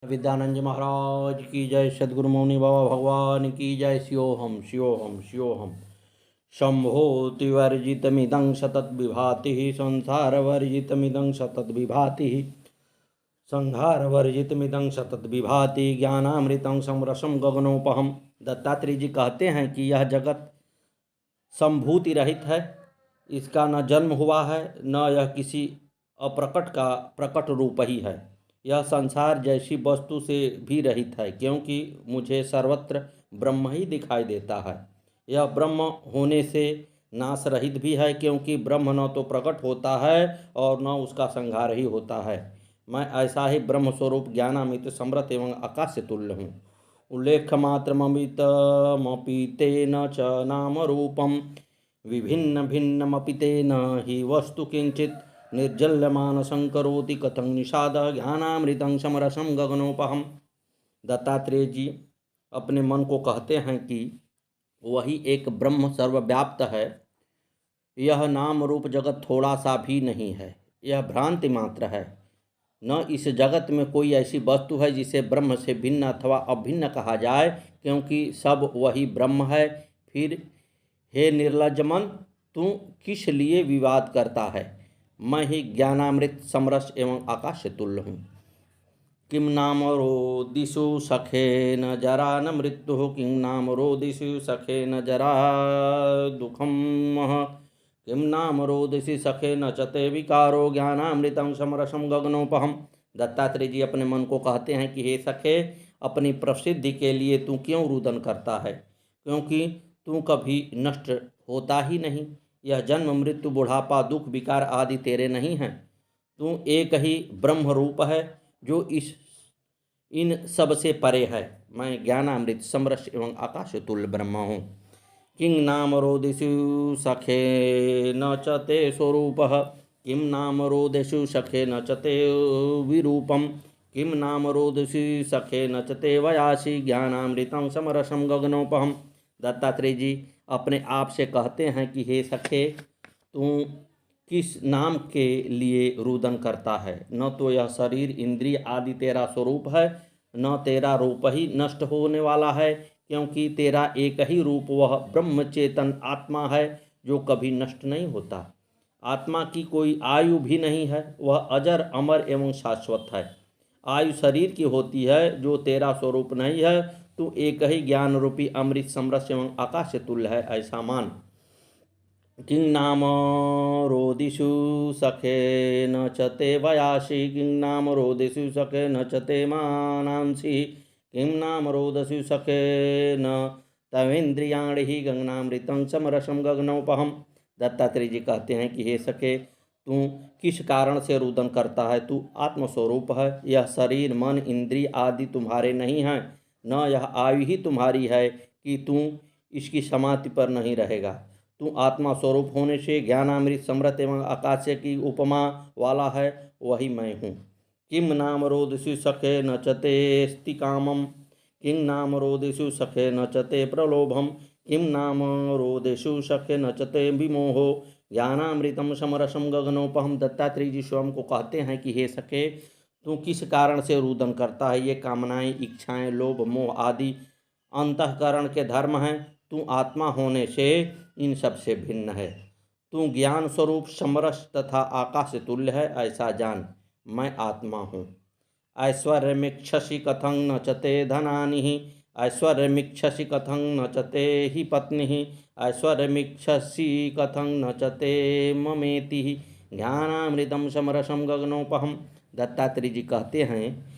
विद्यानंद महाराज की जय। सद्गुरु मौनी बाबा भगवान की जय। शिवोहम शिवोहम शिवोहम। शंभोतिवर्जितमिदं सतद्विभाति संसारवर्जितमिदं सतद्विभाति संहारवर्जितमिदं सतद्विभाति ज्ञानामृतं समरसम गगनोपहम। दत्तात्रेय जी कहते हैं कि यह जगत संभूति रहित है, इसका न जन्म हुआ है न यह किसी अप्रकट का प्रकट रूप ही है। यह संसार जैसी वस्तु से भी रहित है, क्योंकि मुझे सर्वत्र ब्रह्म ही दिखाई देता है। यह ब्रह्म होने से नाश रहित भी है, क्योंकि ब्रह्म न तो प्रकट होता है और न उसका संहार ही होता है। मैं ऐसा ही ब्रह्म स्वरूप ज्ञानामृत समृत एवं आकाश तुल्य हूँ। उल्लेख मात्रममितमपि तेन च नाम रूपम विभिन्न भिन्नमपि तेन हि वस्तु किंचित निर्जल्यमान संकरोति कथं निषाद ज्ञानामृतं समरसम गगनोपहम। दत्तात्रेय जी अपने मन को कहते हैं कि वही एक ब्रह्म सर्वव्याप्त है। यह नाम रूप जगत थोड़ा सा भी नहीं है, यह भ्रांति मात्र है। न इस जगत में कोई ऐसी वस्तु है जिसे ब्रह्म से भिन्न अथवा अभिन्न कहा जाए, क्योंकि सब वही ब्रह्म है। फिर हे निर्लज्ज मन, तू किस लिए विवाद करता है? मैं ही ज्ञानामृत समरस एवं आकाश तुल्य हूँ। किम नाम रोदिषु सखे न जरा न मृत्यु किम नाम रोदिषु सखे न जरा दुखम किम नाम रोदिषि सखे न चते विकारो ज्ञानामृतं समरसम गगनोपहम। दत्तात्रेय जी अपने मन को कहते हैं कि हे सखे, अपनी प्रसिद्धि के लिए तू क्यों रुदन करता है, क्योंकि तू कभी नष्ट होता ही नहीं। यह जन्म मृत्यु बुढ़ापा दुख विकार आदि तेरे नहीं हैं। तू एक ही ब्रह्म रूप है जो इन सब से परे है। मैं ज्ञानामृत समरस एवं आकाश तुल्य ब्रह्म हूँ। किं नाम रोदिषु सखे न च ते स्वरूपः किं नाम रोदिषु सखे न च ते विरूपम किं नाम रोदिषु सखे न च ते वयासि ज्ञानामृतं समरसम गगनोपहम। दत्तात्रेय जी अपने आप से कहते हैं कि हे सखे, तू किस नाम के लिए रुदन करता है? न तो यह शरीर इंद्रिय आदि तेरा स्वरूप है, न तेरा रूप ही नष्ट होने वाला है, क्योंकि तेरा एक ही रूप वह ब्रह्म चेतन आत्मा है जो कभी नष्ट नहीं होता। आत्मा की कोई आयु भी नहीं है, वह अजर अमर एवं शाश्वत है। आयु शरीर की होती है जो तेरा स्वरूप नहीं है। तू एक ही ज्ञान रूपी अमृत समरस एवं आकाश तुल्य है, ऐसा मान। किं नाम रोदिषु सखे न च ते वयासि किं नाम रोदिषु सखे न च ते मानांसि किं नाम रोदिषु सखे न तवेन्द्रियाणि हि गगनामृतं समरसम गगनोपहम। दत्तात्रेय जी कहते हैं कि हे सखे, तू किस कारण से रुदन करता है? तू आत्मस्वरूप है। यह शरीर मन इंद्रिय आदि तुम्हारे नहीं हैं, न यह आयु ही तुम्हारी है कि तू इसकी समाधि पर नहीं रहेगा। तू आत्मा स्वरूप होने से ज्ञानामृत समृत एवं आकाश की उपमा वाला है, वही मैं हूँ। किम नाम रोदिषु सखे न चते स्ति कामम किं नाम रोदिषु सखे न चते प्रलोभम किं नाम रोदिषु सखे न चते विमोहो ज्ञानामृतम समरसम गगनोपहम। दत्तात्रेय जी स्वयं को कहते हैं कि हे सखे, तू किस कारण से रुदन करता है? ये कामनाएं, इच्छाएं, लोभ मोह आदि अंतःकरण के धर्म हैं। तू आत्मा होने से इन सब से भिन्न है। तू ज्ञान स्वरूप समरस तथा आकाश तुल्य है, ऐसा जान। मैं आत्मा हूँ। ऐश्वर्यमीक्षसि कथं न चते धनानि ऐश्वर्यमीक्षसि कथं न चते हि पत्नी ऐश्वर्यमीक्षसि कथं न चते ममेति ज्ञानामृतं समरसम गगनोपहम। दत्तात्रेय जी कहते हैं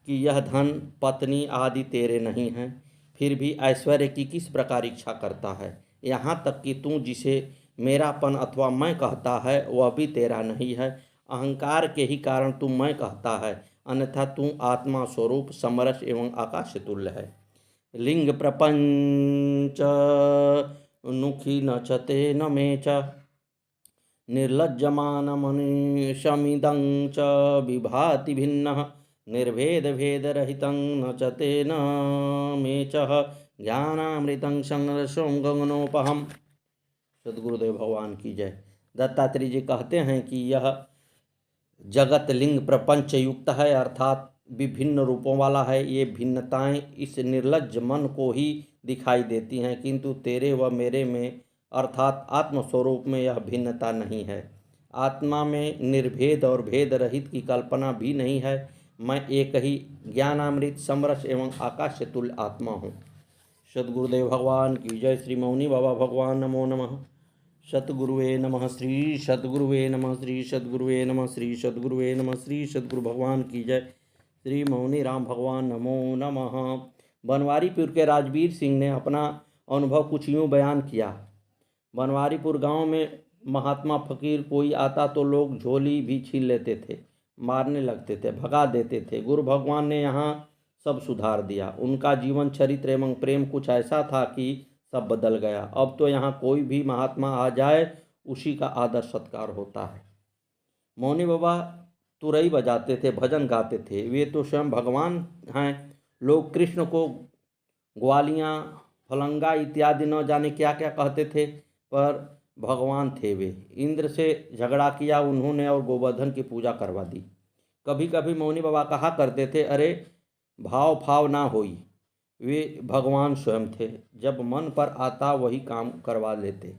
कि यह धन पत्नी आदि तेरे नहीं हैं, फिर भी ऐश्वर्य की किस प्रकार इच्छा करता है? यहाँ तक कि तू जिसे मेरापन अथवा मैं कहता है वह भी तेरा नहीं है। अहंकार के ही कारण तू मैं कहता है, अन्यथा तू आत्मा स्वरूप समरस एवं आकाश तुल्य है। लिंग प्रपंच नुखी न चते न मे च निर्लज्जमान मनीषमिदं च विभाति भिन्नः निर्भेद भेद रहितं न चते न मे च ज्ञानामृतं समरसम गगनोपहम। सद्गुरुदेव भगवान की जय। दत्तात्रेय जी कहते हैं कि यह जगत लिंग प्रपंच युक्त है, अर्थात विभिन्न रूपों वाला है। ये भिन्नताएं इस निर्लज्ज मन को ही दिखाई देती हैं, किंतु तेरे व मेरे में अर्थात आत्मस्वरूप में यह भिन्नता नहीं है। आत्मा में निर्भेद और भेद रहित की कल्पना भी नहीं है। मैं एक ही ज्ञानामृत समरस एवं आकाश से तुल्य आत्मा हूँ। सद्गुरुदेव भगवान की जय। श्री मौनी बाबा भगवान नमो नमः। सद्गुरुवे नमः। श्री सद्गुरुवे नमः। श्री सद्गुरुवे नमः। श्री सद्गुरुवे नमः। श्री सद्गुरु भगवान की जय। श्री मौनी राम भगवान नमो नमः। बनवारीपुर के राजवीर सिंह ने अपना अनुभव कुछ यूँ बयान किया। बनवारीपुर गांव में महात्मा फकीर कोई आता तो लोग झोली भी छीन लेते थे, मारने लगते थे, भगा देते थे। गुरु भगवान ने यहाँ सब सुधार दिया। उनका जीवन चरित्र एवं प्रेम कुछ ऐसा था कि सब बदल गया। अब तो यहाँ कोई भी महात्मा आ जाए उसी का आदर सत्कार होता है। मौनी बाबा तुरई बजाते थे, भजन गाते थे। वे तो स्वयं भगवान हैं। लोग कृष्ण को ग्वालियाँ, फलंगा इत्यादि न जाने क्या क्या कहते थे, पर भगवान थे वे। इंद्र से झगड़ा किया उन्होंने और गोवर्धन की पूजा करवा दी। कभी कभी मौनी बाबा कहा करते थे, अरे भाव फाव ना होई। वे भगवान स्वयं थे। जब मन पर आता वही काम करवा लेते,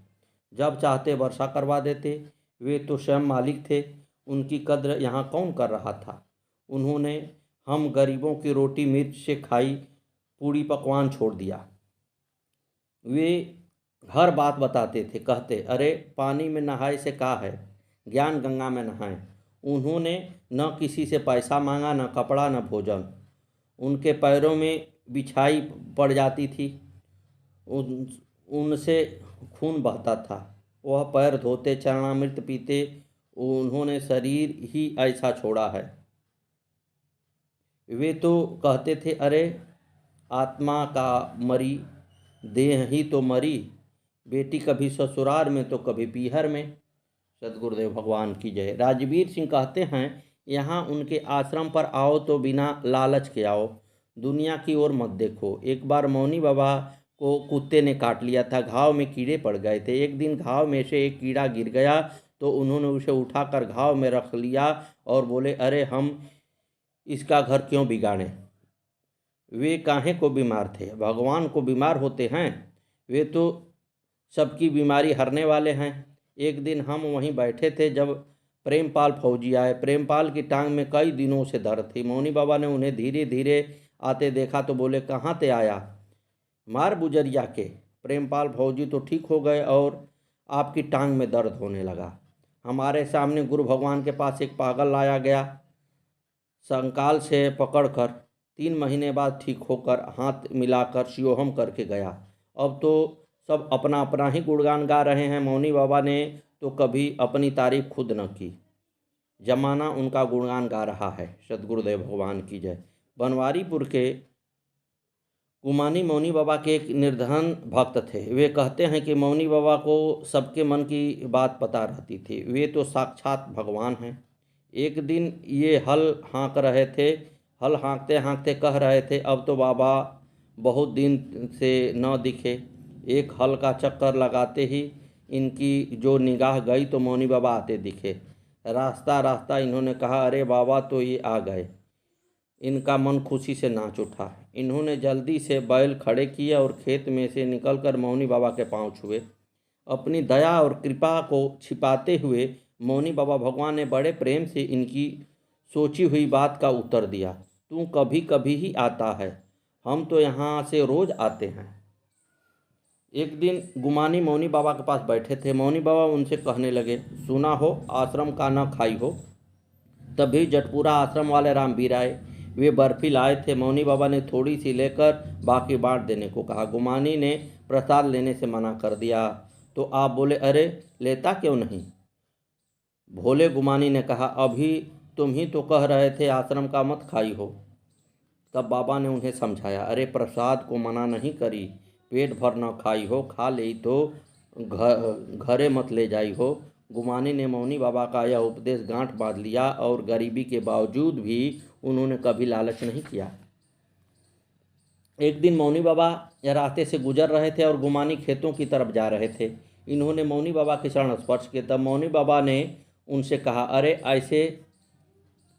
जब चाहते वर्षा करवा देते। वे तो स्वयं मालिक थे। उनकी कद्र यहाँ कौन कर रहा था। उन्होंने हम गरीबों की रोटी मिर्च से खाई, पूड़ी पकवान छोड़ दिया। वे हर बात बताते थे, कहते, अरे पानी में नहाए से का है, ज्ञान गंगा में नहाएं। उन्होंने न किसी से पैसा मांगा, न कपड़ा, न भोजन। उनके पैरों में बिछाई पड़ जाती थी, उनसे खून बहता था। वह पैर धोते, चरणामृत पीते। उन्होंने शरीर ही ऐसा छोड़ा है। वे तो कहते थे, अरे आत्मा का मरी, देह ही तो मरी। बेटी कभी ससुराल में तो कभी पीहर में। सद्गुरुदेव भगवान की जय। राजवीर सिंह कहते हैं, यहाँ उनके आश्रम पर आओ तो बिना लालच के आओ, दुनिया की ओर मत देखो। एक बार मौनी बाबा को कुत्ते ने काट लिया था, घाव में कीड़े पड़ गए थे। एक दिन घाव में से एक कीड़ा गिर गया तो उन्होंने उसे उठाकर घाव में रख लिया और बोले, अरे हम इसका घर क्यों बिगाड़ें। वे काहे को बीमार थे, भगवान को बीमार होते हैं। वे तो सबकी बीमारी हरने वाले हैं। एक दिन हम वहीं बैठे थे जब प्रेमपाल फौजी आए। प्रेमपाल की टांग में कई दिनों से दर्द थी। मौनी बाबा ने उन्हें धीरे धीरे आते देखा तो बोले, कहाँ ते आया, मार बुजरिया के। प्रेमपाल फौजी तो ठीक हो गए और आपकी टांग में दर्द होने लगा। हमारे सामने गुरु भगवान के पास एक पागल लाया गया, संकाल से पकड़कर 3 महीने बाद ठीक होकर हाथ मिलाकर शिवोहम करके गया। अब तो सब अपना अपना ही गुणगान गा रहे हैं। मौनी बाबा ने तो कभी अपनी तारीफ खुद न की, जमाना उनका गुणगान गा रहा है। सद्गुरुदेव भगवान की जय। बनवारीपुर के गुमानी मौनी बाबा के एक निर्धन भक्त थे। वे कहते हैं कि मौनी बाबा को सबके मन की बात पता रहती थी। वे तो साक्षात भगवान हैं। एक दिन ये हल हाँक रहे थे, हल हाँकते हाँकते कह रहे थे, अब तो बाबा बहुत दिन से न दिखे। एक हल का चक्कर लगाते ही इनकी जो निगाह गई तो मौनी बाबा आते दिखे। रास्ता रास्ता इन्होंने कहा, अरे बाबा तो ये आ गए। इनका मन खुशी से नाच उठा। इन्होंने जल्दी से बैल खड़े किए और खेत में से निकलकर मौनी बाबा के पांव छुए। अपनी दया और कृपा को छिपाते हुए मौनी बाबा भगवान ने बड़े प्रेम से इनकी सोची हुई बात का उत्तर दिया, तू कभी कभी ही आता है, हम तो यहाँ से रोज आते हैं। एक दिन गुमानी मौनी बाबा के पास बैठे थे। मौनी बाबा उनसे कहने लगे, सुना हो आश्रम का न खाई हो। तभी जटपुरा आश्रम वाले रामवीर आए। वे बर्फी लाए थे। मौनी बाबा ने थोड़ी सी लेकर बाकी बांट देने को कहा। गुमानी ने प्रसाद लेने से मना कर दिया तो आप बोले, अरे लेता क्यों नहीं। भोले गुमानी ने कहा, अभी तुम ही तो कह रहे थे आश्रम का मत खाई हो। तब बाबा ने उन्हें समझाया, अरे प्रसाद को मना नहीं करी, पेट भर न खाई हो, खा ले तो घरे मत ले जाई हो। गुमानी ने मौनी बाबा का यह उपदेश गांठ बांध लिया और गरीबी के बावजूद भी उन्होंने कभी लालच नहीं किया। एक दिन मौनी बाबा रास्ते से गुजर रहे थे और गुमानी खेतों की तरफ जा रहे थे। इन्होंने मौनी बाबा के चरण स्पर्श किए। तब मौनी बाबा ने उनसे कहा, अरे ऐसे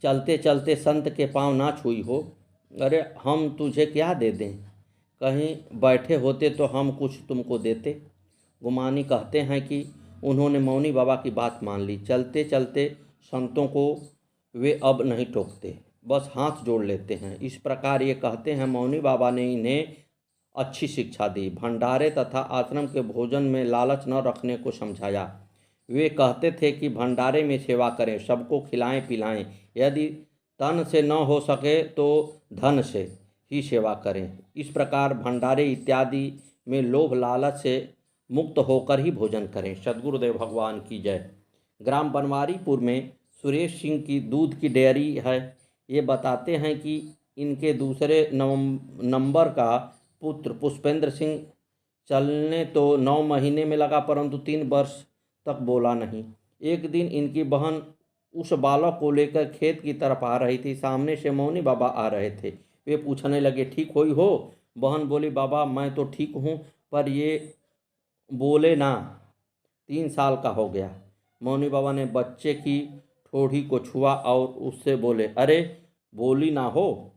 चलते चलते संत के पाँव ना छुई हो। अरे हम तुझे क्या दे दें, कहीं बैठे होते तो हम कुछ तुमको देते। गुमानी कहते हैं कि उन्होंने मौनी बाबा की बात मान ली। चलते चलते संतों को वे अब नहीं टोकते, बस हाथ जोड़ लेते हैं। इस प्रकार ये कहते हैं मौनी बाबा ने इन्हें अच्छी शिक्षा दी, भंडारे तथा आश्रम के भोजन में लालच न रखने को समझाया। वे कहते थे कि भंडारे में सेवा करें, सबको खिलाएं पिलाएं, यदि तन से न हो सके तो धन से ही सेवा करें। इस प्रकार भंडारे इत्यादि में लोभ लालच से मुक्त होकर ही भोजन करें। सद्गुरुदेव भगवान की जय। ग्राम बनवारीपुर में सुरेश सिंह की दूध की डेयरी है। ये बताते हैं कि इनके दूसरे नंबर का पुत्र पुष्पेंद्र सिंह चलने तो 9 महीने में लगा, परंतु 3 वर्ष तक बोला नहीं। एक दिन इनकी बहन उस बालक को लेकर खेत की तरफ आ रही थी। सामने से मौनी बाबा आ रहे थे। वे पूछने लगे, ठीक होई हो? बहन बोली, बाबा मैं तो ठीक हूँ, पर ये बोले ना, 3 साल का हो गया। मौनी बाबा ने बच्चे की ठोड़ी को छुआ और उससे बोले, अरे बोली ना हो।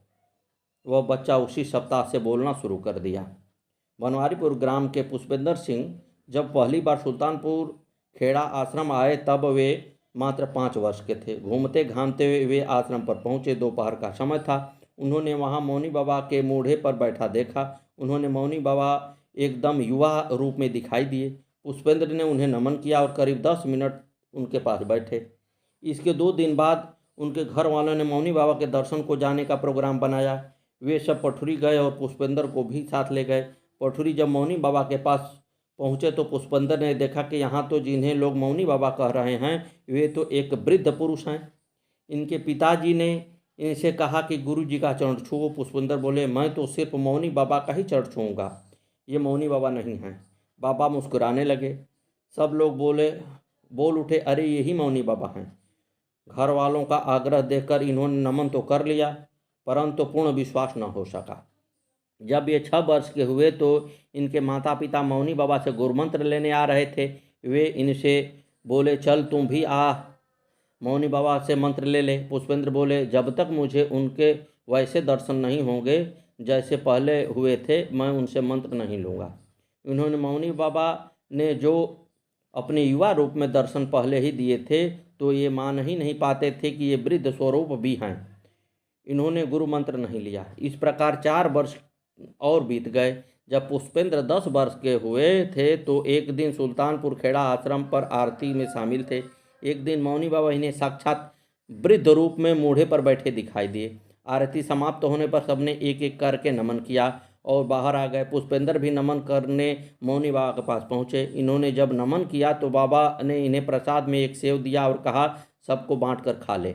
वह बच्चा उसी सप्ताह से बोलना शुरू कर दिया। बनवारीपुर ग्राम के पुष्पेंद्र सिंह जब पहली बार सुल्तानपुर खेड़ा आश्रम आए तब वे मात्र 5 वर्ष के थे। घूमते घामते वे आश्रम पर पहुँचे। दोपहर का समय था। उन्होंने वहाँ मौनी बाबा के मूढ़े पर बैठा देखा। उन्होंने मौनी बाबा एकदम युवा रूप में दिखाई दिए। पुष्पेंद्र ने उन्हें नमन किया और करीब 10 मिनट उनके पास बैठे। इसके 2 दिन बाद उनके घर वालों ने मौनी बाबा के दर्शन को जाने का प्रोग्राम बनाया। वे सब पठुरी गए और पुष्पेंद्र को भी साथ ले गए। पठुरी जब मौनी बाबा के पास पहुँचे तो पुष्पेंद्र ने देखा कि यहाँ तो जिन्हें लोग मौनी बाबा कह रहे हैं वे तो एक वृद्ध पुरुष हैं। इनके पिताजी ने इनसे कहा कि गुरु जी का चरण छुओ। पुष्पेंद्र बोले, मैं तो सिर्फ मौनी बाबा का ही चरण छूऊंगा, ये मौनी बाबा नहीं हैं। बाबा मुस्कुराने लगे। सब लोग बोल उठे, अरे यही मौनी बाबा हैं। घर वालों का आग्रह देखकर इन्होंने नमन तो कर लिया, परंतु पूर्ण विश्वास न हो सका। जब ये 6 वर्ष के हुए तो इनके माता पिता मौनी बाबा से गुरुमंत्र लेने आ रहे थे। वे इनसे बोले, चल तुम भी आ, मौनी बाबा से मंत्र ले ले। पुष्पेंद्र बोले, जब तक मुझे उनके वैसे दर्शन नहीं होंगे जैसे पहले हुए थे, मैं उनसे मंत्र नहीं लूँगा। इन्होंने मौनी बाबा ने जो अपने युवा रूप में दर्शन पहले ही दिए थे तो ये मान ही नहीं पाते थे कि ये वृद्ध स्वरूप भी हैं। इन्होंने गुरु मंत्र नहीं लिया। इस प्रकार 4 वर्ष और बीत गए। जब पुष्पेंद्र 10 वर्ष के हुए थे तो एक दिन सुल्तानपुर खेड़ा आश्रम पर आरती में शामिल थे। एक दिन मौनी बाबा इन्हें साक्षात वृद्ध रूप में मूढ़े पर बैठे दिखाई दिए। आरती समाप्त होने पर सबने एक एक करके नमन किया और बाहर आ गए। पुष्पेंद्र भी नमन करने मौनी बाबा के पास पहुँचे। इन्होंने जब नमन किया तो बाबा ने इन्हें प्रसाद में एक सेव दिया और कहा, सबको बांट कर खा ले।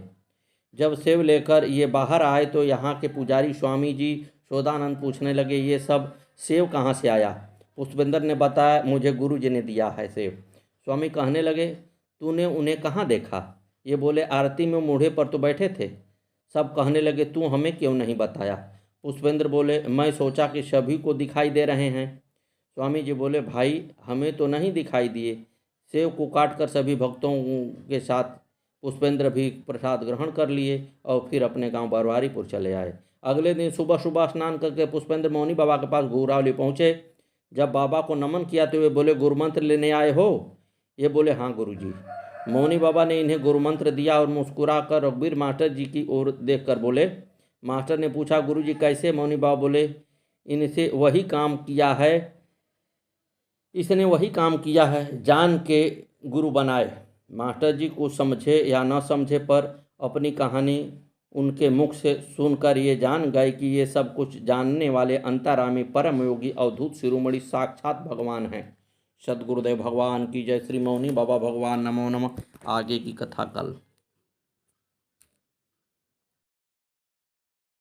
जब सेव लेकर ये बाहर आए तो यहाँ के पुजारी स्वामी जी शोधानंद पूछने लगे, ये सब सेव कहाँ से आया? पुष्पेंद्र ने बताया, मुझे गुरु जी ने दिया है सेव। स्वामी कहने लगे, तूने उन्हें कहाँ देखा? ये बोले, आरती में मूढ़े पर तो बैठे थे। सब कहने लगे, तू हमें क्यों नहीं बताया? पुष्पेंद्र बोले, मैं सोचा कि सभी को दिखाई दे रहे हैं। स्वामी जी बोले, भाई हमें तो नहीं दिखाई दिए। सेव को काटकर सभी भक्तों के साथ पुष्पेंद्र भी प्रसाद ग्रहण कर लिए और फिर अपने गांव बनवारीपुर चले आए। अगले दिन सुबह सुबह स्नान करके पुष्पेंद्र मौनी बाबा के पास घुरावली पहुँचे। जब बाबा को नमन किया तो वे बोले, गुरुमंत्र लेने आए हो? ये बोले, हाँ गुरुजी। मौनी बाबा ने इन्हें गुरुमंत्र दिया और मुस्कुराकर रघुवीर मास्टर जी की ओर देखकर बोले। मास्टर ने पूछा, गुरुजी कैसे? मौनी बाबा बोले, इसने वही काम किया है जान के गुरु बनाए। मास्टर जी को समझे या न समझे पर अपनी कहानी उनके मुख से सुनकर ये जान गए कि ये सब कुछ जानने वाले अंतर्यामी परम योगी अवधूत शिरोमणि साक्षात भगवान हैं। सद्गुरुदेव भगवान की जय। श्री मौनी बाबा भगवान नमो नमः। आगे की कथा कल।